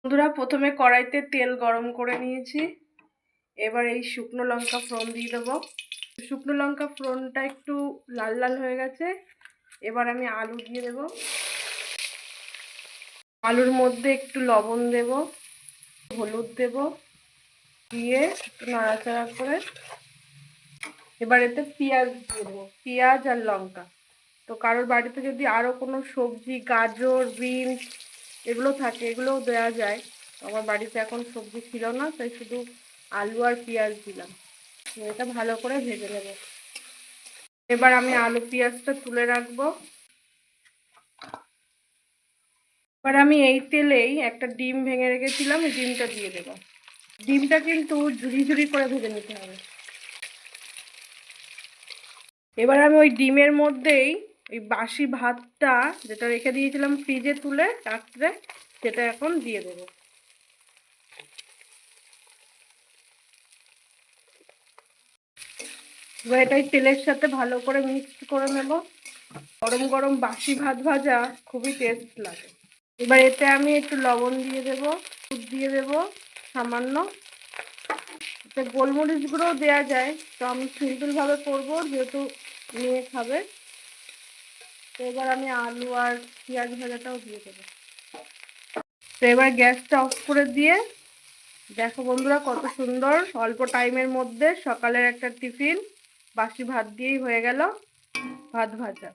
বন্ধুরা, প্রথমে কড়াইতে তেল গরম করে নিয়েছি। এবার এই শুকনো লঙ্কা ফোড়ন দিয়ে দেবো। শুকনো লঙ্কা ফোড়নটা একটু লাল লাল হয়ে গেছে। এবার আমি আলু দিয়ে দেব। আলুর মধ্যে একটু লবণ দেব, হলুদ দেব, দিয়ে একটু নাড়াচাড়া করে এবার এতে পেঁয়াজ দিয়ে দেবো, পেঁয়াজ আর লঙ্কা। তো কারোর বাড়িতে যদি আরও কোনো সবজি, গাজর, বিনস এগুলো থাকে, এগুলোও দেওয়া যায়। আমার বাড়িতে এখন সবজি ছিল না, তাই শুধু আলু আর পেঁয়াজ দিলাম। এটা ভালো করে ভেজে নেব। এবার আমি আলু পেঁয়াজটা তুলে রাখবো। এবার আমি এই তেলেই একটা ডিম ভেঙে রেখেছিলাম, এই ডিমটা দিয়ে দেবো। ডিমটা কিন্তু ঝুরি ঝুরি করে ভেজে নিতে হবে। এবার আমি ওই ডিমের মধ্যেই ওই বাসি ভাতটা যেটা রেখে দিয়েছিলাম ফ্রিজে তুলে রাত্রে, সেটা এখন দিয়ে দেবো। এবার এটাই তেলের সাথে ভালো করে মিক্সড করে নেব। গরম গরম বাসি ভাত ভাজা খুবই টেস্ট লাগে। এবার এতে আমি একটু লবণ দিয়ে দেব, দুধ দিয়ে দেব সামান্য। এতে গোলমরিচ গুঁড়োও দেওয়া যায়, তো আমি সিম্পলভাবে করবো যেহেতু নিয়ে খাবে। তো এবার আমি আলু আর পেঁয়াজ ভাজাটাও দিয়ে দেবো। তো এবার গ্যাসটা অফ করে দিয়ে দেখো বন্ধুরা, কত সুন্দর অল্প টাইমের মধ্যে সকালের একটা টিফিন বাসি ভাত দিয়েই হয়ে গেল, ভাত ভাজা।